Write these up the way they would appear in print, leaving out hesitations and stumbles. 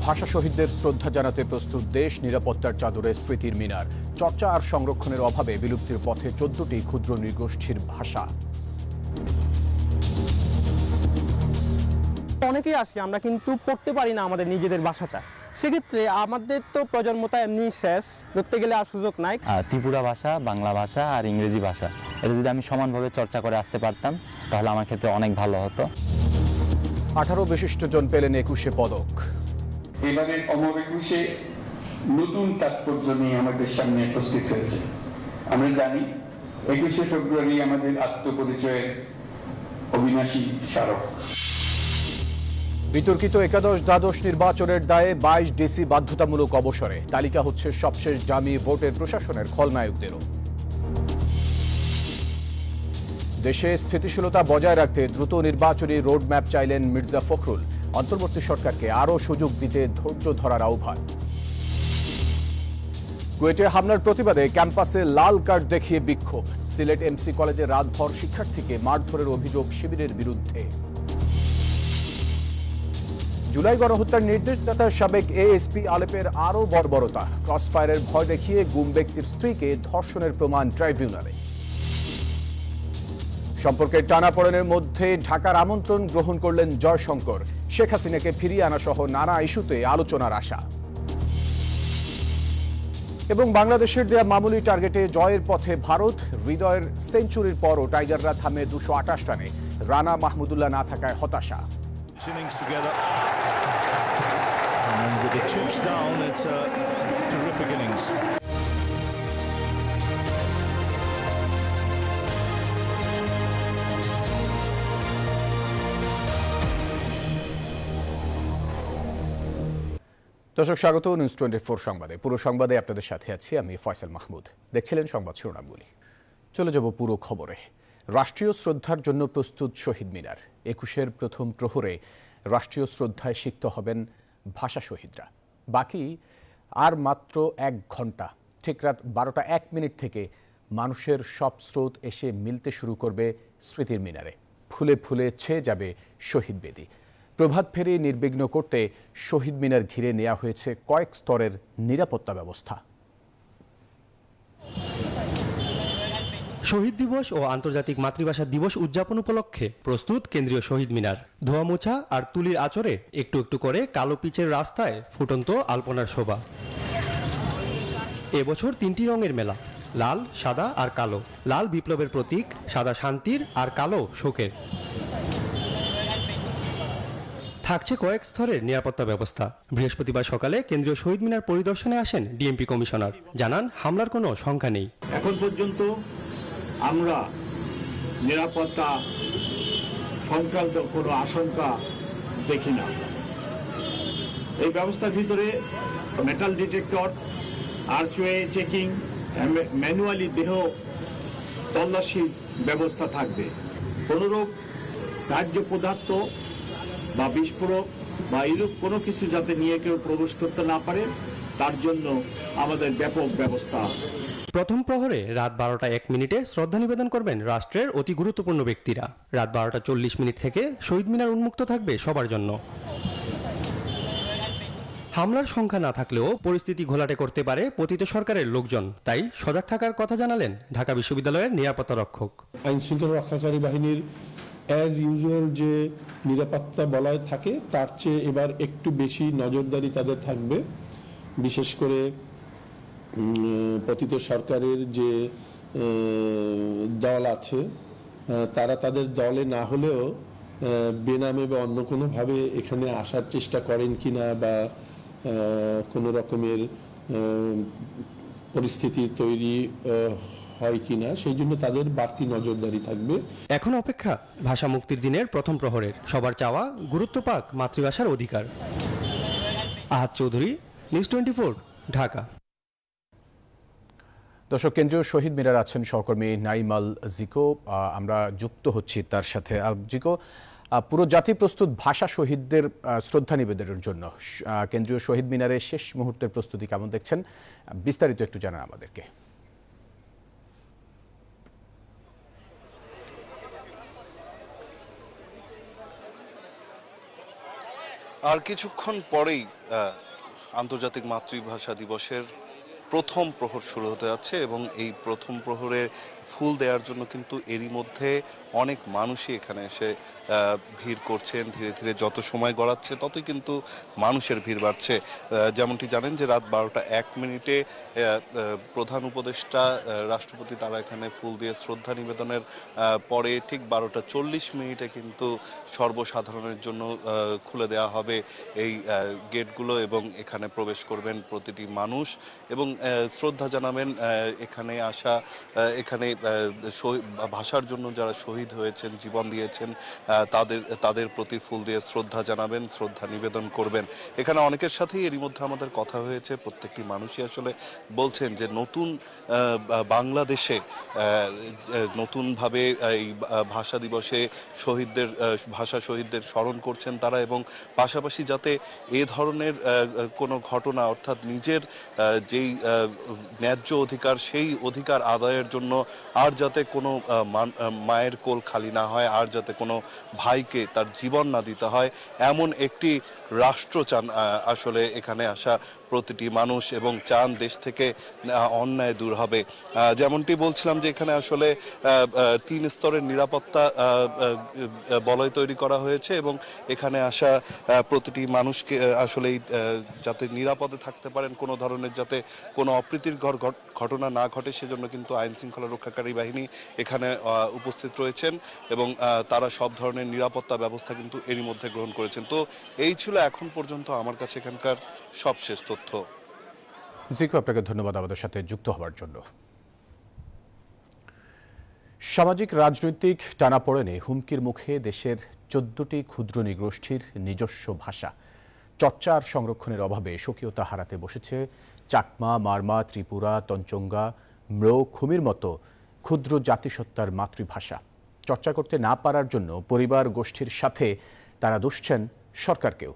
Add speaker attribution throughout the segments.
Speaker 1: ভাষা শহীদদের শ্রদ্ধা জানাতে প্রস্তুত দেশ। নিরাপত্তার চাদরে স্মৃতির মিনার। চর্চা আর সংরক্ষণের অভাবে বিলুপ্তির পথে 14টি ক্ষুদ্র নৃগোষ্ঠীর ভাষা।
Speaker 2: অনেকেই আসি, আমরা কিন্তু পড়তে পারি না আমাদের নিজেদের ভাষাটা। সেক্ষেত্রে আমাদের তো প্রজন্মতা এমনি শেষ, ধরতে গেলে আর সুযোগ নাই।
Speaker 3: ত্রিপুরা ভাষা, বাংলা ভাষা আর ইংরেজি ভাষা, এটা যদি আমি সমানভাবে চর্চা করে আসতে পারতাম তাহলে আমার ক্ষেত্রে অনেক ভালো হতো।
Speaker 1: 18 বিশিষ্ট জন পেলেন 21 পদক।
Speaker 4: এবারে অমর 21 নতুন তাৎপর্য নিয়ে আমাদের সামনে উপস্থিত হয়েছে। আমরা জানি 21 ফেব্রুয়ারি আমাদের আত্মপরিচয়ের অবিনাশী স্মারক।
Speaker 1: বিতর্কিত একাদশ-দ্বাদশ নির্বাচনের দায়ে 22 ডিসি বাধ্যতামূলক অবসরে। তালিকা হচ্ছে সবশেষ দামি ভোটের প্রশাসনের খলনায়কদেরও। দেশে স্থিতিশীলতা বজায় রাখতে দ্রুত নির্বাচনী রোডম্যাপ চাইলেন মির্জা ফখরুল। অন্তর্বর্তী সরকারকে আরও সুযোগ দিতে ধৈর্য ধরার আহ্বান। কুয়েটে হামলার প্রতিবাদে ক্যাম্পাসে লাল কার্ড দেখিয়ে বিক্ষোভ। সিলেট এমসি কলেজে রাতভর শিক্ষার্থীকে মারধরের অভিযোগ শিবিরের বিরুদ্ধে। জুলাই গণহত্যার নির্দেশদাতা সাবেক এএসপি আলেপের আরও বর্বরতা। ক্রসফায়ারের ভয় দেখিয়ে গুম ব্যক্তির স্ত্রীকে ধর্ষণের প্রমাণ ট্রাইব্যুনালে। সম্পর্কের টানাপোড়েনের মধ্যে ঢাকার আমন্ত্রণ গ্রহণ করলেন জয়শঙ্কর। শেখ হাসিনাকে ফিরিয়ে আনা সহ নানা ইস্যুতে আলোচনার আশা। এবং বাংলাদেশের দেয়া মামুলি টার্গেটে জয়ের পথে ভারত। হৃদয়ের সেঞ্চুরির পরও টাইগাররা থামে 228 রানে। রানা মাহমুদুল্লাহ না থাকায় হতাশা। দর্শক স্বাগত নিউজ 24 সংবাদে। পুরো সংবাদে আপনাদের সাথে আছি আমি ফয়সাল মাহমুদ। দেখছিলেন সংবাদ শিরোনামগুলি। চলে যাব পুরো খবরে। রাষ্ট্রীয় শ্রদ্ধার জন্য প্রস্তুত শহীদ মিনার। 21-এর প্রথম প্রহরে রাষ্ট্রীয় শ্রদ্ধায় সিক্ত হবেন ভাষা শহীদরা। বাকি আর মাত্র 1 ঘন্টা। ঠিক রাত 12টা 1 মিনিট থেকে মানুষের সব স্রোত এসে মিলতে শুরু করবে স্মৃতির মিনারে। ফুলে ফুলে ছেয়ে যাবে শহীদ বেদি। প্রভাত ফেরি নির্বিঘ্ন করতে শহীদ মিনার ঘিরে নেওয়া হয়েছে কয়েক স্তরের নিরাপত্তা ব্যবস্থা।
Speaker 5: শহীদ দিবস ও আন্তর্জাতিক মাতৃভাষা দিবস উদযাপন উপলক্ষে প্রস্তুত কেন্দ্রীয় শহীদ মিনার। ধোয়া মোছা আর তুলির আঁচড়ে একটু একটু করে কালো পিচের রাস্তায় ফুটন্ত আলপনার শোভা। এবছর 3টি রঙের মেলা, লাল, সাদা আর কালো। লাল বিপ্লবের প্রতীক, সাদা শান্তির আর কালো শোকের। থাকছে কয়েক স্তরের নিরাপত্তা ব্যবস্থা। বৃহস্পতিবার সকালে কেন্দ্রীয় শহীদ মিনার পরিদর্শনে আসেন ডিএমপি কমিশনার। জানান হামলার কোনো শঙ্কা নেই।
Speaker 6: এখন পর্যন্ত আমরা নিরাপত্তা সংক্রান্ত কোনো আশঙ্কা দেখি না। এই ব্যবস্থার ভিতরে metal detector, archway checking, manually দেহ তল্লাশির ব্যবস্থা থাকবে। কোনোরূপ কার্য পদার্থ বা বিস্ফোরক বা এরূপ কোনো কিছু যাতে নিয়ে কেউ প্রবেশ করতে না পারে তার জন্য আমাদের ব্যাপক ব্যবস্থা।
Speaker 5: প্রথম প্রহরে রাত 12টা 1 মিনিটে শ্রদ্ধা নিবেদন করবেন রাষ্ট্রের অতি গুরুত্বপূর্ণ ব্যক্তিরা। রাত 12টা 40 মিনিট থেকে শহীদ মিনার উন্মুক্ত থাকবে সবার জন্য। হামলার সংখ্যা না থাকলেও পরিস্থিতি ঘোলাটে করতে পারে পতিত সরকারের লোকজন। তাই সজাগ থাকার কথা জানালেন ঢাকা বিশ্ববিদ্যালয়ের নিরাপত্তা রক্ষক।
Speaker 7: আইন শৃঙ্খলা রক্ষাকারী বাহিনীর অ্যাজ ইউজুয়াল যে নিরাপত্তা বলয় থাকে তার চেয়ে এবার একটু বেশি নজরদারি তাদের থাকবে। বিশেষ করে পতিত সরকারের যে দল আছে তারা তাদের দলে না হলেও বেনামে বা অন্য কোনোভাবে এখানে আসার চেষ্টা করেন কিনা বা কোনো রকমের পরিস্থিতি তৈরি হয় কিনা সেই জন্য তাদের বাড়তি নজরদারি থাকবে।
Speaker 5: এখন অপেক্ষা ভাষা মুক্তির দিনের প্রথম প্রহরের। সবার চাওয়া গুরুত্ব পাক মাতৃভাষার অধিকার। আহাদ চৌধুরী, নিউজ 24, ঢাকা।
Speaker 1: দর্শক, কেন্দ্রীয় শহীদ মিনার আছেন সহকর্মী নাইমাল জিকো। আমরা যুক্ত হচ্ছি তার সাথে। জিকো, পুরো জাতি প্রস্তুত ভাষা শহীদদের শ্রদ্ধা নিবেদনের জন্য। কেন্দ্রীয় শহীদ মিনারের শেষ মুহূর্তের প্রস্তুতি কেমন দেখছেন? বিস্তারিত একটু জানান আমাদেরকে।
Speaker 8: আর কিছুক্ষণ পরেই আন্তর্জাতিক মাতৃভাষা দিবসের প্রথম প্রহর শুরু হতে যাচ্ছে এবং এই প্রথম প্রহরে ফুল দেওয়ার জন্য কিন্তু এরই মধ্যে অনেক মানুষই এখানে এসে ভিড় করছেন। ধীরে ধীরে যত সময় গড়াচ্ছে ততই কিন্তু মানুষের ভিড় বাড়ছে। যেমনটি জানেন যে রাত 12টা 1 মিনিটে প্রধান উপদেষ্টা রাষ্ট্রপতি তারা এখানে ফুল দিয়ে শ্রদ্ধা নিবেদনের পরে ঠিক 12টা 40 মিনিটে কিন্তু সর্বসাধারণের জন্য খুলে দেওয়া হবে এই গেটগুলো এবং এখানে প্রবেশ করবেন প্রতিটি মানুষ এবং শ্রদ্ধা জানাবেন এখানে আসা এখানে ভাষার জন্য যারা শহীদ হয়েছেন জীবন দিয়েছেন তাদের প্রতি ফুল দিয়ে শ্রদ্ধা জানাবেন, শ্রদ্ধা নিবেদন করবেন। এখানে অনেকের সাথেই এরই মধ্যে আমাদের কথা হয়েছে। প্রত্যেকটি মানুষই আসলে বলছেন যে নতুন বাংলাদেশে নতুনভাবে এই ভাষা দিবসে ভাষা শহীদদের স্মরণ করছেন তারা এবং পাশাপাশি যাতে এ ধরনের কোনো ঘটনা অর্থাৎ নিজের যেই ন্যায্য অধিকার সেই অধিকার আদায়ের জন্য আর যাতে কোনো মায়ের কোল খালি না হয়, আর যাতে কোনো ভাইকে তার জীবন না দিতে হয় এমন একটি রাষ্ট্র চান আসলে এখানে আসা প্রতিটি মানুষ এবং চান দেশ থেকে অন্যায় দূর হবে। যেমনটি বলছিলাম যে এখানে আসলে 3 স্তরের নিরাপত্তা বলয় তৈরি করা হয়েছে এবং এখানে আসা প্রতিটি মানুষকে আসলে যাতে নিরাপদে থাকতে পারেন, কোনো ধরনের যাতে কোনো অপ্রীতিকর ঘটনা না ঘটে সেজন্য কিন্তু আইন শৃঙ্খলা রক্ষাকারী বাহিনী এখানে উপস্থিত রয়েছেন এবং তারা সব ধরনের নিরাপত্তা ব্যবস্থা কিন্তু এরই মধ্যে গ্রহণ করেছেন। তো এই ছিল এখন পর্যন্ত আমার কাছে এখানকার সবশেষ তথ্য।
Speaker 1: জিকু, আপনাকে ধন্যবাদ আমাদের সাথে যুক্ত হওয়ার জন্য। সামাজিক রাজনৈতিক টানাপোড়েনে হুমকির মুখে দেশের 14টি ক্ষুদ্র নৃগোষ্ঠীর নিজস্ব ভাষা চর্চা আর সংরক্ষণের অভাবে স্বকীয়তা হারাতে বসেছে চাকমা, মারমা, ত্রিপুরা, তঞ্চঙ্গা, ম্রো, খুমির মতো ক্ষুদ্র জাতিসত্তার মাতৃভাষা। চর্চা করতে না পারার জন্য পরিবার গোষ্ঠীর সাথে তারা দুষছেন সরকারকেও।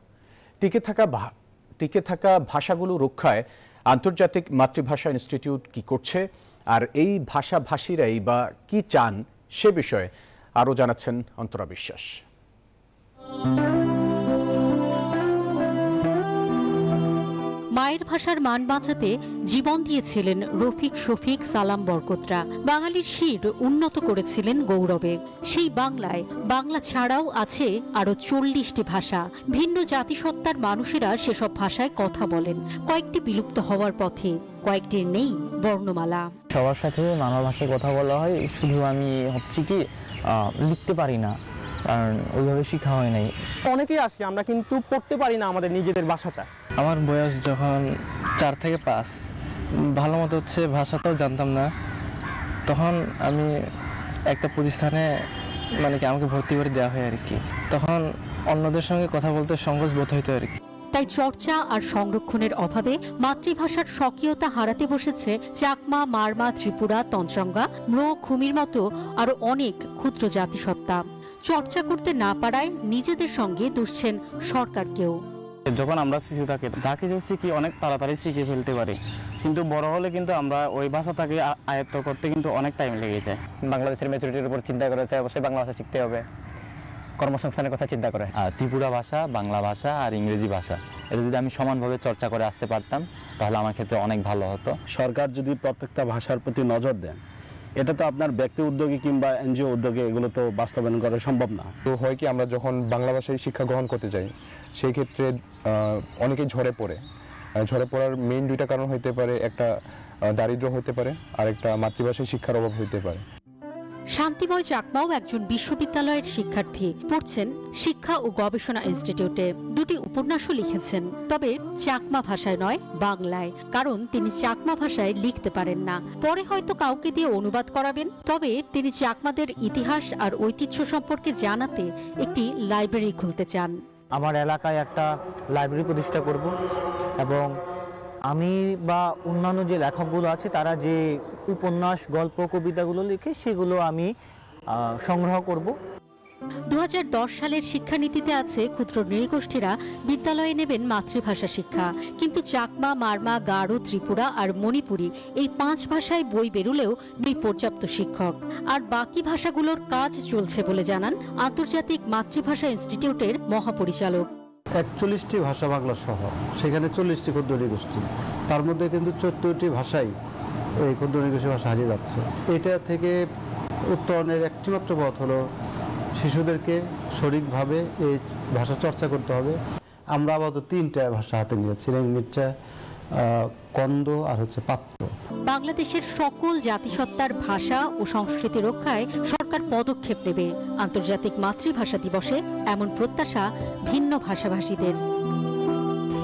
Speaker 1: টিকে থাকা ভাষাগুলো রক্ষায় আন্তর্জাতিক মাতৃভাষা ইনস্টিটিউট কি করছে আর এই ভাষাভাষীরাই বা কি চান সে বিষয়ে আরও জানাচ্ছেন অন্তরা বিশ্বাস।
Speaker 9: মায়ের ভাষার মান বাঁচাতে জীবন দিয়েছিলেন রফিক, শফিক, সালাম বরকতরা। বাঙালির শির উন্নত করেছিলেন গৌরবে। সেই বাংলায় বাংলা ছাড়াও আছে আরো 40টি ভাষা। ভিন্ন জাতিসত্তার মানুষেরা সেসব ভাষায় কথা বলেন। কয়েকটি বিলুপ্ত হওয়ার পথে, কয়েকটির নেই বর্ণমালা।
Speaker 3: সবার সাথে বাংলা ভাষায় কথা বলা হয়, শুধু আমি হচ্ছে কি লিখতে পারি না, কারণ ওইভাবে শেখা হয় নাই।
Speaker 2: অনেকেই আসি আমরা কিন্তু পড়তে পারি না আমাদের নিজেদের ভাষাটা।
Speaker 10: আমার বয়স যখন 4 থেকে 5, ভালো মতো হচ্ছে ভাষাটাও জানতাম না। তখন আমি একটা প্রতিষ্ঠানে মানে কি আমাকে ভর্তি করে দেওয়া হয় আর কি। তখন অন্যদের সঙ্গে কথা বলতে সংকোচ বোধ হইতো আর কি।
Speaker 9: তাই চর্চা আর সংরক্ষণের অভাবে মাতৃভাষার স্বকীয়তা হারাতে বসেছে চাকমা, মারমা, ত্রিপুরা, তঞ্চঙ্গা, ম্রো, খুমির মতো আরো অনেক ক্ষুদ্র জাতিসত্তা। চর্চা করতে না পারায় নিজেদের সঙ্গে দুষছেন সরকারকেও।
Speaker 10: যখন আমরা শিশু থাকি যা কিছু শিখি অনেক তাড়াতাড়ি শিখে ফেলতে পারি, কিন্তু বড় হলে কিন্তু আমরা ওই ভাষাটাকে আয়ত্ত করতে কিন্তু অনেক টাইম লেগে যায়।
Speaker 3: বাংলাদেশের ম্যাচুরিটির উপর চিন্তা করেছে, অবশ্যই বাংলা ভাষা শিখতে হবে, কর্মসংস্থানের কথা চিন্তা করে। ত্রিপুরা ভাষা, বাংলা ভাষা আর ইংরেজি ভাষা এটা যদি আমি সমানভাবে চর্চা করে আসতে পারতাম তাহলে আমার ক্ষেত্রে অনেক ভালো হতো।
Speaker 11: সরকার যদি প্রত্যেকটা ভাষার প্রতি নজর দেন, এটা তো আপনার ব্যক্তি উদ্যোগে কিংবা এনজিও উদ্যোগে এগুলো তো বাস্তবায়ন করা সম্ভব না।
Speaker 12: তো হয় কি আমরা যখন বাংলা ভাষায় শিক্ষা গ্রহণ করতে যাই সেই ক্ষেত্রে অনেকেই ঝরে পড়ার মেইন 2টা কারণ হইতে পারে, একটা দারিদ্র্য হতে পারে আর একটা মাতৃভাষায় শিক্ষার অভাব হইতে পারে।
Speaker 9: শান্তিময় চাকমাও একজন বিশ্ববিদ্যালয়ের শিক্ষার্থী, পড়ছেন শিক্ষা ও গবেষণা ইনস্টিটিউটে। 2টি উপন্যাসও লিখেছেন, তবে চাকমা ভাষায় নয়, বাংলায়, কারণ তিনি চাকমা ভাষায় লিখতে পারেন না। পরে হয়তো কাউকে দিয়ে অনুবাদ করাবেন। তবে তিনি চাকমাদের ইতিহাস আর ঐতিহ্য সম্পর্কে জানাতে একটি লাইব্রেরি খুলতে চান।
Speaker 13: আমার এলাকায় একটা লাইব্রেরি প্রতিষ্ঠা করব এবং আমি বা অন্যান্য যে লেখকগুলো আছে তারা যে উপন্যাস, গল্প, কবিতাগুলো লিখে সেগুলো আমি সংগ্রহ করব।
Speaker 9: 2010 সালের শিক্ষানীতিতে আছে ক্ষুদ্র নৃগোষ্ঠীরা বিদ্যালয়ে নেবেন মাতৃভাষা শিক্ষা, কিন্তু চাকমা, মারমা, গারো, ত্রিপুরা আর মণিপুরি এই 5 ভাষায় বই বেরুলেও নেই পর্যাপ্ত শিক্ষক। আর বাকি ভাষাগুলোর কাজ চলছে বলে জানান আন্তর্জাতিক মাতৃভাষা ইনস্টিটিউটের মহাপরিচালক।
Speaker 14: 41টি ভাষা বাংলা সহ, সেখানে 40টি ক্ষুদ্র নৃগোষ্ঠী, তার মধ্যে কিন্তু 14টি ভাষাই এই ক্ষুদ্র নৃগোষ্ঠী ভাষা হারিয়ে যাচ্ছে। এটা থেকে উত্তরণের একটিমাত্র পথ হলো শিশুদেরকে সঠিকভাবে এই ভাষা চর্চা করতে হবে। আমরা আপাতত 3টা ভাষা হাতে নিয়েছি, রেংমিচ্চা, কন্দ আর পাত্র।
Speaker 9: বাংলাদেশের সকল জাতিসত্তার ভাষা ও সংস্কৃতি রক্ষায় সরকার পদক্ষেপ নেবে। আন্তর্জাতিক মাতৃভাষা দিবসে এমন প্রত্যাশা ভিন্ন ভাষাভাষীদের।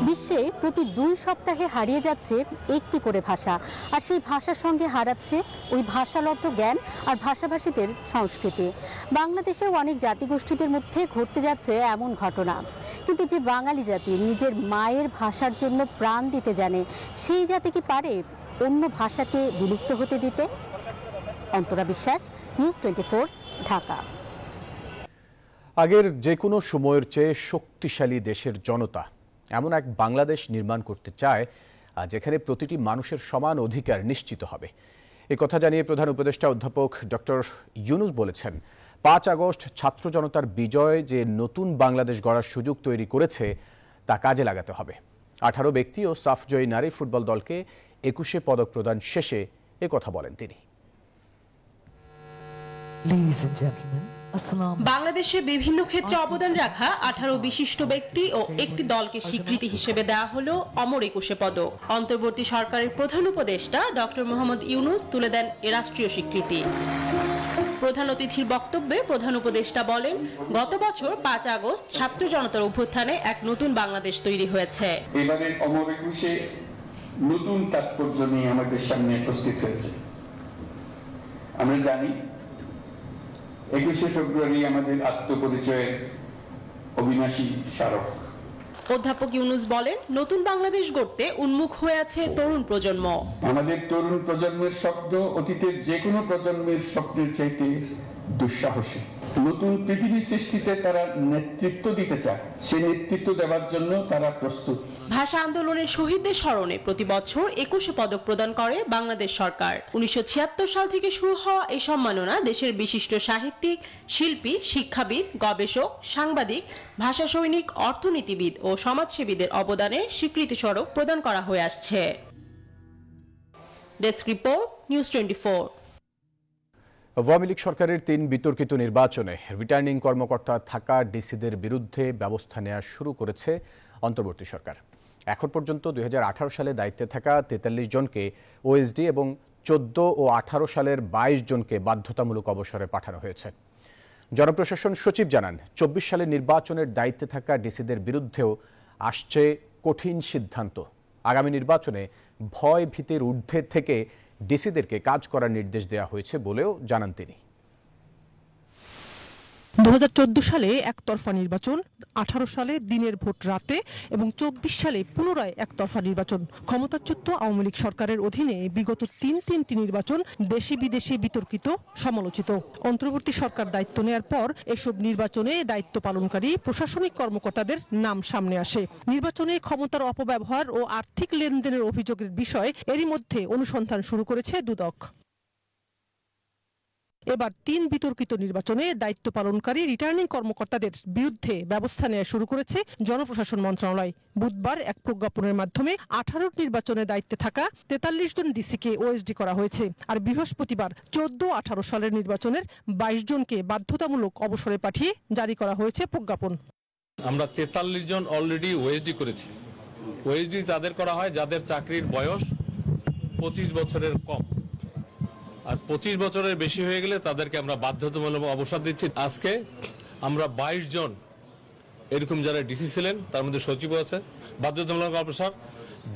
Speaker 9: বিশ্বে প্রতি 2 সপ্তাহে হারিয়ে যাচ্ছে একটি করে ভাষা, আর সেই ভাষার সঙ্গে হারাচ্ছে ওই ভাষালব্ধ জ্ঞান আর ভাষাভাষীদের সংস্কৃতি। বাংলাদেশেও অনেক জাতিগোষ্ঠীদের মধ্যে ঘটতে যাচ্ছে এমন ঘটনা, কিন্তু যে বাঙালি জাতি নিজের মায়ের ভাষার জন্য প্রাণ দিতে জানে, সেই জাতি কি পারে অন্য ভাষাকে বিলুপ্ত হতে দিতে? অন্তরা বিশ্বাস, নিউজ 24, ঢাকা।
Speaker 1: আগের যে কোনো সময়ের চেয়ে শক্তিশালী দেশের জনতা এমন এক বাংলাদেশ নির্মাণ করতে চায় যেখানে প্রতিটি মানুষের সমান অধিকার নিশ্চিত হবে। কথা জানিয়ে প্রধান উপদেষ্টা অধ্যাপক ডক্টর ইউনূস বলেছেন, 5 আগস্ট ছাত্র জনতার বিজয় যে নতুন বাংলাদেশ গড়ার সুযোগ তৈরি করেছে তা কাজে লাগাতে হবে। 18 ব্যক্তি ও সাফজয়ী নারী ফুটবল দলকে 21 পদক প্রদান শেষে কথা বলেন তিনি।
Speaker 15: বাংলাদেশে বিভিন্ন ক্ষেত্রে অবদান রাখা 18 বিশিষ্ট ব্যক্তি ও একটি দলকে স্বীকৃতি হিসেবে দেওয়া হলো অমর 21 পদক। অন্তর্বর্তী সরকারের প্রধান উপদেষ্টা ডক্টর মোহাম্মদ ইউনূস তুলে দেন এ রাষ্ট্রীয় স্বীকৃতি। প্রধান অতিথির বক্তব্যে প্রধান উপদেষ্টা বলেন, গত বছর 5 আগস্ট ছাত্র জনতার অভ্যুত্থানে এক নতুন বাংলাদেশ তৈরি হয়েছে।
Speaker 4: এবারের অমর 21 নতুন তাৎপর্য নিয়ে আমাদের সামনে উপস্থিত হয়েছে। আমরা জানি 21 ফেব্রুয়ারি আমাদের আত্মপরিচয়ের অবিনাশী স্মারক।
Speaker 15: অধ্যাপক ইউনূস বলেন, নতুন বাংলাদেশ গড়তে উন্মুখ হয়ে আছে তরুণ প্রজন্ম।
Speaker 4: আমাদের তরুণ প্রজন্মের স্বপ্ন অতীতের যে কোনো প্রজন্মের স্বপ্নের চাইতে দুঃসাহসী। নতুন পৃথিবী সৃষ্টিতে তারা নেতৃত্ব দিতে চায়, সেই নেতৃত্ব দেওয়ার জন্য তারা প্রস্তুত।
Speaker 15: ভাষা আন্দোলনের শহীদদের স্মরণে প্রতি বছর 21 পদক প্রদান করে বাংলাদেশ সরকার। 1976 সাল থেকে শুরু হওয়া এই সম্মাননা দেশের বিশিষ্ট সাহিত্যিক, শিল্পী, শিক্ষাবিদ, গবেষক, সাংবাদিক, ভাষা সৈনিক, অর্থনীতিবিদ ও সমাজসেবীদের অবদানের স্বীকৃতিস্বরূপ প্রদান করা হয়ে আসছে। Desk report, news 24।
Speaker 1: Awami League সরকারের 3 বিতর্কিত নির্বাচনে রিটার্নিং কর্মকর্তা থাকা ডিসিদের বিরুদ্ধে ব্যবস্থা নেওয়া শুরু করেছে অন্তর্বর্তী সরকার। এখন পর্যন্ত 2018 সালে দায়িত্বে থাকা 43 জনকে ওএসডি এবং 14 ও 18 সালের 22 জনকে বাধ্যতামূলক অবসরে পাঠানো হয়েছে। জনপ্রশাসন সচিব জানান, 24 সালের নির্বাচনের দায়িত্বে থাকা ডিসিদের বিরুদ্ধেও আসছে কঠিন সিদ্ধান্ত। আগামী নির্বাচনে ভয় ভীতির ঊর্ধ্বে থেকে ডিসিদেরকে কাজ করার নির্দেশ দেওয়া হয়েছে বলেও জানান তিনি।
Speaker 16: 2014 সালে একতরফা নির্বাচন, 18 সালে দিনের ভোট রাতে এবং 24 সালে পুনরায় একতরফা নির্বাচন। ক্ষমতাচ্যুত আওয়ামী লীগ সরকারের অধীনে বিগত 3টি নির্বাচন দেশে বিদেশে বিতর্কিত, সমালোচিত। অন্তর্বর্তী সরকার দায়িত্ব নেয়ার পর এসব নির্বাচনে দায়িত্ব পালনকারী প্রশাসনিক কর্মকর্তাদের নাম সামনে আসে। নির্বাচনে ক্ষমতার অপব্যবহার ও আর্থিক লেনদেনের অভিযোগের বিষয় এরই মধ্যে অনুসন্ধান শুরু করেছে দুদক। এবার 3 বিতর্কিত নির্বাচনে দায়িত্ব পালনকারী রিটার্নিং কর্মকর্তাদের বিরুদ্ধে ব্যবস্থা নেওয়া শুরু করেছে জনপ্রশাসন মন্ত্রণালয়। বুধবার এক প্রজ্ঞাপনের মাধ্যমে 18 নির্বাচনে দায়িত্বে থাকা 43 জন ডিসিকে ওএসডি করা হয়েছে, আর বৃহস্পতিবার 14-18 সালের নির্বাচনের 22 জনকে বাধ্যতামূলক অবসরে পাঠিয়ে জারি করা হয়েছে প্রজ্ঞাপন।
Speaker 17: আমরা 43 জন অলরেডি ওএসডি করেছি। ওএসডি তাদের করা হয় যাদের চাকরির বয়স 25 বছরের কম, আর 25 বছরের বেশি হয়ে গেলে তাদেরকে আমরা বাধ্যতামূলক অবসর দিচ্ছি। আজকে আমরা 22 জন এরকম যারা ডিসি ছিলেন, তার মধ্যে সচিব আছে, বাধ্যতামূলক অবসর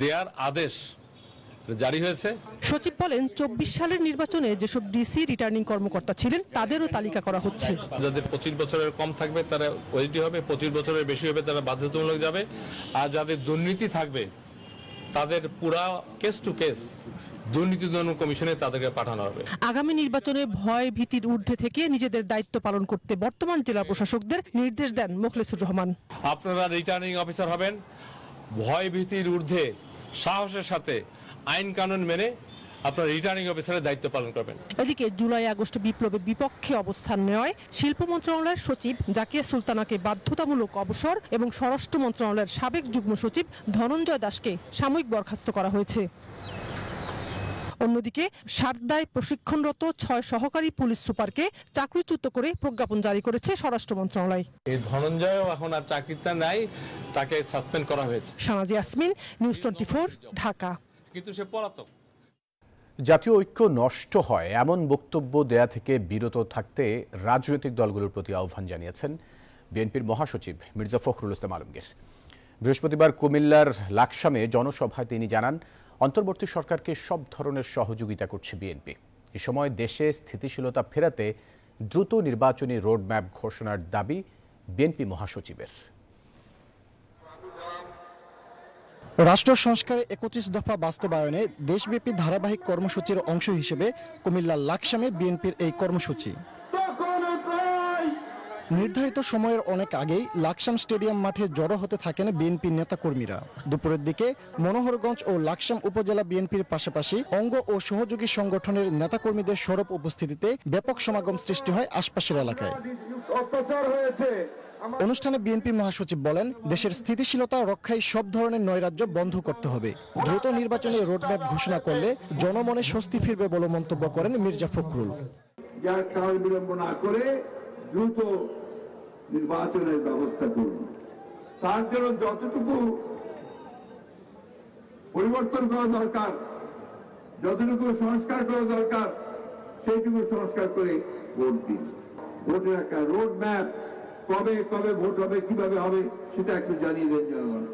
Speaker 17: দেওয়ার আদেশ জারি হয়েছে।
Speaker 16: সচিব বলেন, 24 সালের নির্বাচনে যেসব ডিসি রিটার্নিং কর্মকর্তা ছিলেন তাদেরও তালিকা করা হচ্ছে।
Speaker 17: যাদের 25 বছরের কম থাকবে তারা ওএসডি হবে, 25 বছরের বেশি হবে তারা বাধ্যতামূলক যাবে, আর যাদের দুর্নীতি থাকবে তাদের পুরা কেস টু কেস দুর্নীতি দমন কমিশনে তাদেরকে পাঠানো হবে।
Speaker 16: আগামী নির্বাচনে ভয় ভীতির ঊর্ধ্বে থেকে নিজেদের দায়িত্ব পালন করতে বর্তমান জেলা প্রশাসকদের নির্দেশ দেন মোখলেসুর রহমান।
Speaker 17: আপনারা রিটার্নিং অফিসার হবেন, ভয় ভীতির ঊর্ধ্বে সাহসের সাথে আইন কানুন মেনে আপনার রিটার্নিং অফিসারের দায়িত্ব পালন করবেন।
Speaker 16: এদিকে জুলাই আগস্ট বিপ্লবের বিপক্ষে অবস্থান নেওয়ায় শিল্প মন্ত্রণালয়ের সচিব জাকিয়া সুলতানাকে বাধ্যতামূলক অবসর এবং স্বরাষ্ট্র মন্ত্রণালয়ের সাবেক যুগ্ম সচিব ধনঞ্জয় দাসকে সাময়িক বরখাস্ত করা হয়েছে। অন্যদিকে সারদায় প্রশিক্ষণরত 6 সহকারী পুলিশ সুপারকে চাকরিচ্যুত করে প্রজ্ঞাপন জারি করেছে স্বরাষ্ট্র মন্ত্রণালয়।
Speaker 17: এই ধনঞ্জয়ও এখন আর চাকরিটা নাই, তাকে সাসপেন্ড করা হয়েছে।
Speaker 16: শাহনাজ ইয়াসমিন, নিউজ 24, ঢাকা।
Speaker 17: কিন্তু সে পলাতক।
Speaker 1: জাতীয় ঐক্য নষ্ট হয় এমন বক্তব্য দেয়া থেকে বিরত থাকতে রাজনৈতিক দলগুলোর প্রতি আহ্বান জানিয়েছেন বিএনপির মহাসচিব মির্জা ফখরুল ইসলাম আলমগীর। বৃহস্পতিবার কুমিল্লার লাকসামে জনসভায় তিনি জানান, অন্তর্বর্তী সরকারকে সব ধরনের সহযোগিতা করছে বিএনপি। এ সময় দেশে স্থিতিশীলতা ফেরাতে দ্রুত নির্বাচনী রোডম্যাপ ঘোষণার দাবি বিএনপি মহাসচিবের।
Speaker 18: রাষ্ট্র সংস্কারে 31 দফা বাস্তবায়নে দেশব্যাপী ধারাবাহিক কর্মসূচির অংশ হিসেবে কুমিল্লার লাকসামে বিএনপির এই কর্মসূচি। নির্ধারিত সময়ের অনেক আগেই লাকসাম স্টেডিয়াম মাঠে জড়ো হতে থাকেন বিএনপির নেতাকর্মীরা। দুপুরের দিকে মনোহরগঞ্জ ও লাকসাম উপজেলা বিএনপির পাশাপাশি অঙ্গ ও সহযোগী সংগঠনের নেতাকর্মীদের সরব উপস্থিতিতে ব্যাপক সমাগম সৃষ্টি হয় আশপাশের এলাকায়। অনুষ্ঠানে বিএনপি মহাসচিব বলেন, দেশের স্থিতিশীলতা রক্ষায় সব ধরনের নৈরাজ্য বন্ধ করতে হবে। দ্রুত নির্বাচনী রোডম্যাপ ঘোষণা করলে জনমনে স্বস্তি ফিরবে বলে মন্তব্য করেন মির্জা ফখরুল।
Speaker 19: যার কাল বিলম্ব না করে দ্রুত নির্বাচনের ব্যবস্থা করুন। তার জন্য যতটুকু পরিবর্তন করা দরকার, যতটুকু সংস্কার করা দরকার, সেইটুকু সংস্কার করে ভোট দিন। ভোটের একটা রোড ম্যাপ, কবে কবে ভোট হবে, কিভাবে হবে, সেটা একটু জানিয়ে দেন জনগণ।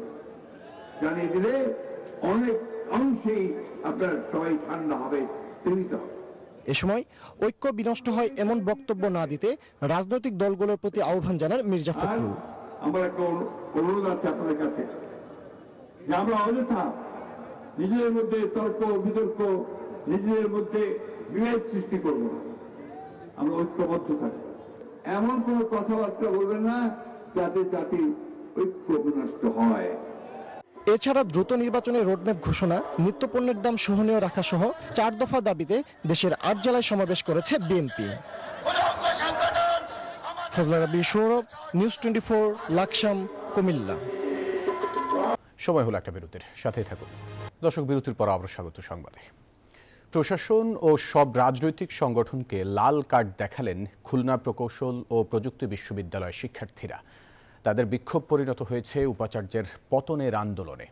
Speaker 19: জানিয়ে দিলে অনেক অংশেই আপনার সবাই ঠান্ডা হবে, স্থিমিত হবে।
Speaker 18: এ সময় ঐক্য বিনষ্ট হয় এমন বক্তব্য না দিতে রাজনৈতিক দলগুলোর প্রতি আহ্বান জানান মির্জা ফখরুল।
Speaker 19: আমার একটা অনুরোধ আছে আপনাদের কাছে, যে আমরা অযথা নিজেদের মধ্যে তর্ক বিতর্ক, নিজেদের মধ্যে বিভেদ সৃষ্টি করব না। আমরা ঐক্যবদ্ধ থাকবো। এমন কোনো কথাবার্তা বলবেন না যাতে জাতির ঐক্য বিনষ্ট হয়।
Speaker 18: এছাড়া দ্রুত নির্বাচনের রোডম্যাপ ঘোষণা, নিত্যপণ্যের দাম সহনীয় রাখা সহ 4 দফা দাবিতে দেশের 8 জেলায় সমাবেশ করেছে বিএনপি। ফজলা রাব্বি, সৌরভ, নিউজ 24, লাকসাম, কুমিল্লা।
Speaker 1: সময় হলো একটা বিরতির, সাথেই থাকুন। দর্শক, বিরতির পর আবার স্বাগত সংবাদে। প্রশাসন ও সব রাজনৈতিক সংগঠনকে লাল কার্ড দেখালেন খুলনা প্রকৌশল ও প্রযুক্তি বিশ্ববিদ্যালয়ের শিক্ষার্থীরা। তাদের বিক্ষোভ পরিণত হয়েছে উপাচার্যের পতনের আন্দোলনে।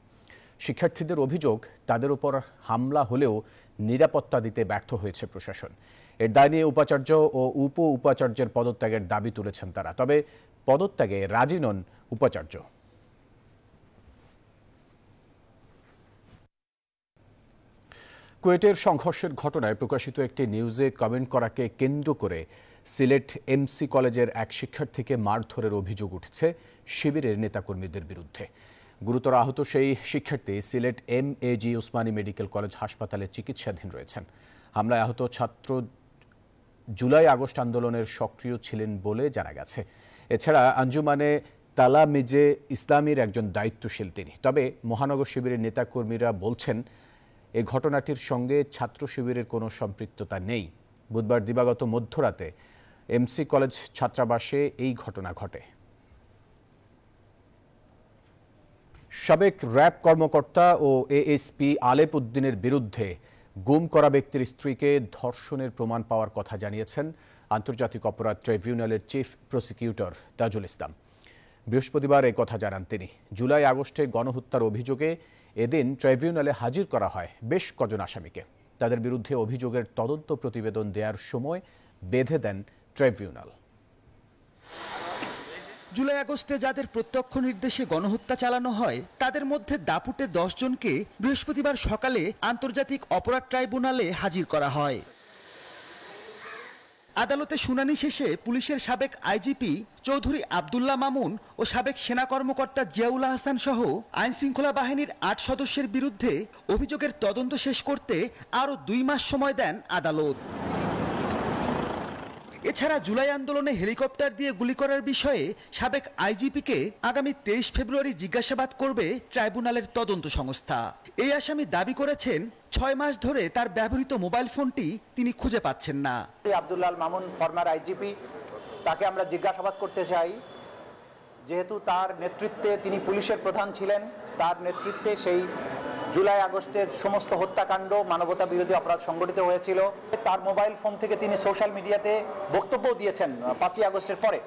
Speaker 1: শিক্ষার্থীদের অভিযোগ, তাদের উপর হামলা হলেও নিরাপত্তা দিতে ব্যর্থ হয়েছে প্রশাসন। এর দায় নিয়ে উপাচার্য ও উপ উপাচার্যের পদত্যাগের দাবি তুলেছেন তারা। তবে পদত্যাগে রাজি নন উপাচার্য। কুয়েটের সংঘর্ষের ঘটনায় প্রকাশিত একটি নিউজে কমেন্ট করাকে কেন্দ্র করে সিলেট এমসি কলেজের এক শিক্ষার্থীকে মারধরের অভিযোগ উঠেছে শিবিরের নেতাকর্মীদের বিরুদ্ধে। গুরুতর আহত সেই শিক্ষার্থী Sylhet MAG Osmani medical college হাসপাতালে চিকিৎসাধীন রয়েছেন। হামলায় আহত ছাত্র জুলাই আগস্ট আন্দোলনের সক্রিয় ছিলেন বলে জানা গেছে। এছাড়া আঞ্জুমানে তালামিজে ইসলামীর একজন দায়িত্বশীল তিনি। তবে মহানগর শিবিরের নেতাকর্মীরা বলছেন, এই ঘটনাটির সঙ্গে ছাত্র শিবিরের কোনো সম্পৃক্ততা নেই। বুধবার দিবাগত মধ্যরাতে এমসি কলেজ ছাত্রাবাসে এই ঘটনা ঘটে। সাবেক র্যাব কর্মকর্তা ও এএসপি আলেপ উদ্দিনের বিরুদ্ধে গুম করা ব্যক্তির স্ত্রীকে ধর্ষণের প্রমাণ পাওয়ার কথা জানিয়েছেন আন্তর্জাতিক অপরাধ ট্রাইব্যুনালের চিফ প্রসিকিউটর তাজুল ইসলাম। বৃহস্পতিবার এই কথা জানান তিনি। জুলাই আগস্টে গণহত্যার অভিযোগে এদিন ট্রাইব্যুনালে হাজির করা হয় বেশ কজন আসামিকে। তাদের বিরুদ্ধে অভিযোগের তদন্ত প্রতিবেদন দেওয়ার সময় বেঁধে দেন ট্রাইব্যুনাল।
Speaker 20: জুলাই আগস্টে যাদের প্রত্যক্ষ নির্দেশে গণহত্যা চালানো হয় তাদের মধ্যে দাপুটে 10 জনকে বৃহস্পতিবার সকালে আন্তর্জাতিক অপরাধ ট্রাইব্যুনালে হাজির করা হয়। আদালতে শুনানি শেষে পুলিশের সাবেক আইজিপি চৌধুরী আব্দুল্লাহ মামুন ও সাবেক সেনা কর্মকর্তা জিয়াউল হাসান সহ আইন শৃঙ্খলা বাহিনীর 8 সদস্যের বিরুদ্ধে অভিযোগের তদন্ত শেষ করতে আরও 2 মাস সময় দেন আদালত। এছাড়া জুলাই আন্দোলনে হেলিকপ্টার দিয়ে গুলি করার বিষয়ে সাবেক আইজিপিকে আগামী 23 ফেব্রুয়ারি জিজ্ঞাসাবাদ করবে ট্রাইব্যুনালের তদন্ত সংস্থা। এই আসামি দাবি করেছেন 6 মাস ধরে তার ব্যবহৃত মোবাইল ফোনটি তিনি খুঁজে পাচ্ছেন না।
Speaker 21: আব্দুল্লাহ মামুন ফরমার আইজিপি, তাকে আমরা জিজ্ঞাসাবাদ করতে চাই, যেহেতু তার নেতৃত্বে তিনি পুলিশের প্রধান ছিলেন, তার নেতৃত্বে সেই জুলাই আগস্টের সমস্ত হত্যাকাণ্ড, মানবতা বিরোধী অপরাধ সংগঠিত হয়েছিল। তার মোবাইল ফোন থেকে তিনি সোশ্যাল মিডিয়াতে বক্তব্য দিয়েছেন 5ই আগস্টের পরে।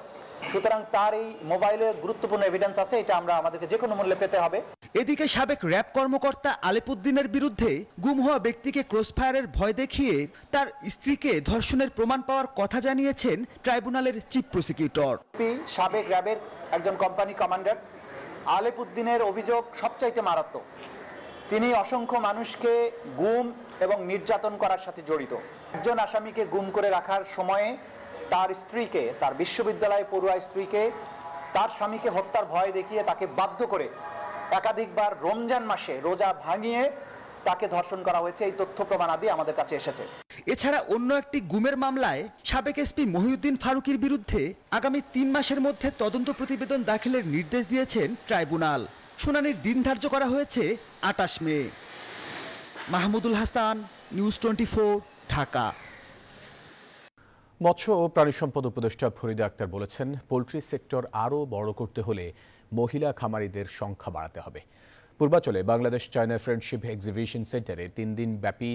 Speaker 21: সুতরাং তার এই মোবাইলে গুরুত্বপূর্ণ এভিডেন্স আছে, এটা আমরা আমাদেরকে যে কোনো মূল্যে পেতে হবে।
Speaker 20: এদিকে সাবেক র্যাব কর্মকর্তা আলেপুদ্দিনের বিরুদ্ধে গুম হওয়া ব্যক্তিকে ক্রসফায়ারের ভয় দেখিয়ে তার স্ত্রীকে ধর্ষণের প্রমাণ পাওয়ার কথা জানিয়েছেন ট্রাইব্যুনালের চিফ প্রসিকিউটর।
Speaker 21: সাবেক র্যাবের একজন কোম্পানি কমান্ডার আলেপুদ্দিনের অভিযোগ সবচাইতে মারাত্মক। তিনি অসংখ্য মানুষকে গুম এবং নির্যাতন করার সাথে জড়িত। একজন আসামিকে গুম করে রাখার সময়ে তার স্ত্রীকে, তার বিশ্ববিদ্যালয় পড়ুয়া স্ত্রীকে তার স্বামীকে হত্যার ভয় দেখিয়ে তাকে বাধ্য করে একাধিকবার রমজান মাসে রোজা ভাঙিয়ে তাকে ধর্ষণ করা হয়েছে। এই তথ্য প্রমাণাদি আমাদের কাছে এসেছে।
Speaker 20: এছাড়া অন্য একটি গুমের মামলায় সাবেক এসপি মহিউদ্দিন ফারুকীর বিরুদ্ধে আগামী 3 মাসের মধ্যে তদন্ত প্রতিবেদন দাখিলের নির্দেশ দিয়েছেন ট্রাইব্যুনাল। শুনানির দিন ধার্য করা হয়েছে 28 মে। মাহমুদুল হাসান, নিউজ 24, ঢাকা।
Speaker 1: মৎস্য ও প্রাণী সম্পদ উপদেষ্টা ফরিদা আক্তার বলেছেন, পোলট্রি সেক্টর আরও বড় করতে হলে মহিলা খামারিদের সংখ্যা বাড়াতে হবে। পূর্বাচলে বাংলাদেশ চায়না ফ্রেন্ডশিপ এক্সিবিশন সেন্টারে 3 দিন ব্যাপী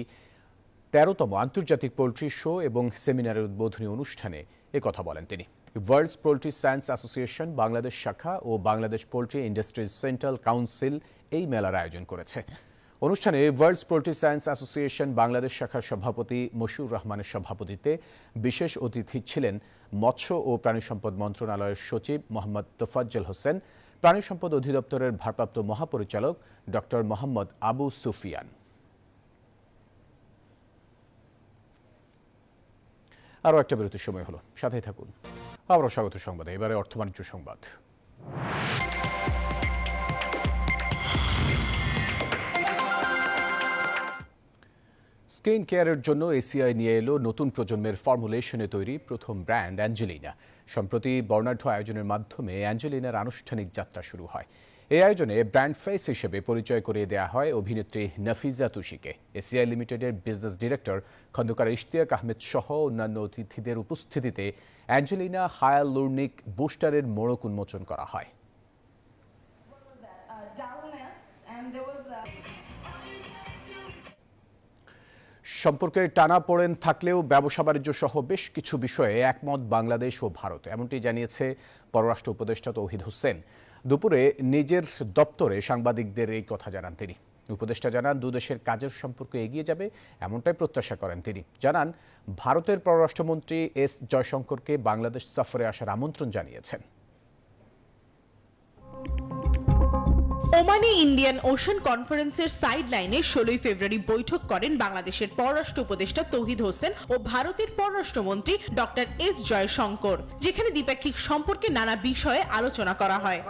Speaker 1: 13তম আন্তর্জাতিক পোলট্রি শো এবং সেমিনারের উদ্বোধনী অনুষ্ঠানে একথা বলেন তিনি। World's poultry science association Bangladesh শাখা ও Bangladesh poultry industries central council এই মেলার আয়োজন করেছে। অনুষ্ঠানে world's poultry science association Bangladesh শাখার সভাপতি মশিউর রহমানের সভাপতিত্বে বিশেষ অতিথি ছিলেন মৎস্য ও প্রাণী সম্পদ মন্ত্রণালয়ের সচিব মোহাম্মদ তোফাজ্জল হোসেন, প্রাণী সম্পদ অধিদপ্তরের ভারপ্রাপ্ত মহাপরিচালক ডক্টর মোহাম্মদ আবু সুফিয়ান। আরও একটা বিরতির সময় হলো, সাথেই থাকুন। আবারও স্বাগত সংবাদে। এবারে অর্থ বাণিজ্য সংবাদ। স্কিন কেয়ারের জন্য এসিআই নিয়ে এলো নতুন প্রজন্মের ফর্মুলেশনে তৈরি প্রথম ব্র্যান্ড অ্যাঞ্জেলিনা। সম্প্রতি বর্ণাঢ্য আয়োজনের মাধ্যমে অ্যাঞ্জেলিনার আনুষ্ঠানিক যাত্রা শুরু হয়। এই আয়োজনে ব্র্যান্ড ফেস হিসেবে পরিচয় করিয়ে দেওয়া হয় অভিনেত্রী নাফিজা তুষিকে। এসিআই লিমিটেডের বিজনেস ডিরেক্টর খন্দকার ইশতিয়াক আহমেদ সহ অন্যান্য অতিথিদের উপস্থিতিতে অ্যাঞ্জেলিনা হায়ালুরনিক বুস্টারের মোড়ক উন্মোচন করা হয়। সম্পর্কের টানাপোড়েন থাকলেও ব্যবসা বাণিজ্য সহ বেশ কিছু বিষয়ে একমত বাংলাদেশ ও ভারত, এমনটি জানিয়েছে পররাষ্ট্র উপদেষ্টা তৌহিদ হোসেন। দুপুরে নিজের দপ্তরে সাংবাদিকদের এই কথা জানান তিনি। উপদেষ্টা জানান, দুদেশের কাজের সম্পর্ক এগিয়ে যাবে এমনটাই প্রত্যাশা করেন তিনি। জানান, ভারতের পররাষ্ট্রমন্ত্রী এস জয়শঙ্করকে বাংলাদেশ সফরে আসার আমন্ত্রণ জানিয়েছেন।
Speaker 15: ওমানে ইন্ডিয়ান ওশান কনফারেন্সের সাইড লাইনে 16 ফেব্রুয়ারি বৈঠক করেন বাংলাদেশের পররাষ্ট্র উপদেষ্টা তৌহিদ হোসেন ও ভারতের পররাষ্ট্রমন্ত্রী ডক্টর এস জয়শঙ্কর, যেখানে দ্বিপাক্ষিক সম্পর্কে নানা বিষয়ে আলোচনা করা হয়।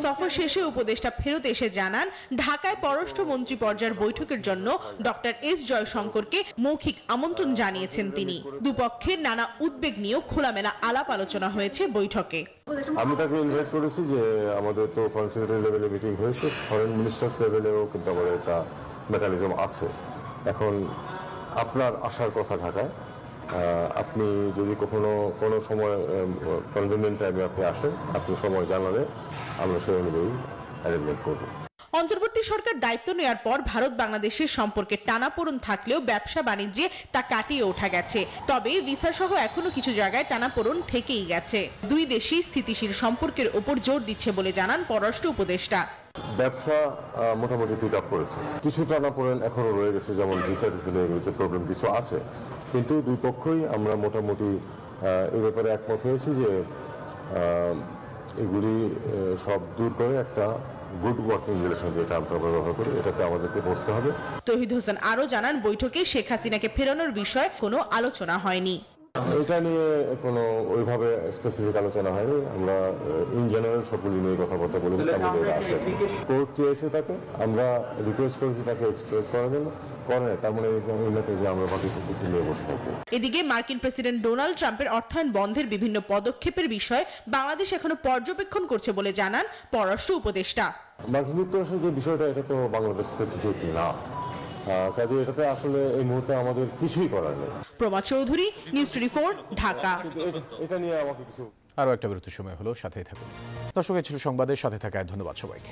Speaker 15: সফর শেষে উপদেষ্টা ফেরত এসে জানান, ঢাকায় পররাষ্ট্রমন্ত্রী পর্যায়ের বৈঠকের জন্য ডক্টর এস জয়শঙ্করকে মৌখিক আমন্ত্রণ জানিয়েছেন তিনি। দুপক্ষের নানা উদ্বেগ নিয়েও খোলামেলা আলাপ আলোচনা হয়েছে বৈঠকে।
Speaker 22: আমি তাকে ইনভাইট করেছি যে আমাদের তো ফরেন সেক্রেটারি লেভেলে মিটিং হয়েছে, ফরেন মিনিস্টার্স লেভেলেও কিন্তু আমাদের একটা মেকানিজম আছে। এখন আপনার আসার কথা ঢাকায়, আপনি যদি কোনো সময় কনভেনিয়েন্ট টাইমে আপনি আসেন, আপনি সময় জানালে আমরা সেই অনুযায়ী অ্যারেঞ্জমেন্ট করব।
Speaker 15: অন্তর্বর্তী সরকার দায়িত্ব নেওয়ার পর ভারত বাংলাদেশের সম্পর্কে টানাপোড়েন থাকলেও ব্যবসা বাণিজ্যে তা কাটিয়ে ওঠা গেছে। তবে ভিসা সহ এখনো কিছু জায়গায় টানাপোড়েন থেকেই গেছে। দুই দেশই স্থিতিশীল সম্পর্কের উপর জোর দিচ্ছে বলে জানান পররাষ্ট্র উপদেষ্টা।
Speaker 22: ব্যবসা মোটামুটি পিক আপ করেছে, কিছু টানাপোড়েন এখনো রয়ে গেছে, যেমন ভিসা টিসিলে এগুলোতে প্রবলেম কিছু আছে, কিন্তু দুই পক্ষই আমরা মোটামুটি এই ব্যাপারে একমত হয়েছি যে এগুলি সব দূর করে একটা গুড ওয়ার্কিং রিলেশন যে টার্মটা ব্যবহার করে এটাতে আমাদেরকে বসতে হবে।
Speaker 15: তৌহিদ হোসেন আরও জানান, বৈঠকে শেখ হাসিনাকে ফেরানোর বিষয়ে কোনো আলোচনা হয়নি।
Speaker 22: এটা নিয়ে কোনো ওইভাবে স্পেসিফিক আলোচনা হয়নি। আমরা ইন জেনারেল সবগুলি নিয়ে কথাবার্তা বলেছি। কোর্ট চেয়েছে তাকে, আমরা রিকোয়েস্ট করেছি তাকে এক্সট্রাক্ট করার জন্য, করে তার মানে যে আমরা বাকি সব কিছু নিয়ে বসে থাকবো।
Speaker 15: এদিকে মার্কিন প্রেসিডেন্ট ডোনাল্ড ট্রাম্পের অর্থায়ন বন্ধের বিভিন্ন পদক্ষেপের বিষয়ে বাংলাদেশ এখনো পর্যবেক্ষণ করছে বলে জানান পররাষ্ট্র উপদেষ্টা।
Speaker 22: মার্কিন যুক্তরাষ্ট্রের যে বিষয়টা এটা তো বাংলাদেশ স্পেসিফিক না, কাজে এটাতে আসলে এই মুহূর্তে আমাদের কিছুই করার নেই।
Speaker 15: প্রভাত চৌধুরী, নিউজ 24, ঢাকা।
Speaker 22: এটা নিয়ে আমাকে কিছু
Speaker 1: আরও একটা বিরতির সময় হলো, সাথেই থাকুন দর্শক। ছিল সংবাদের সাথে থাকায় ধন্যবাদ সবাইকে।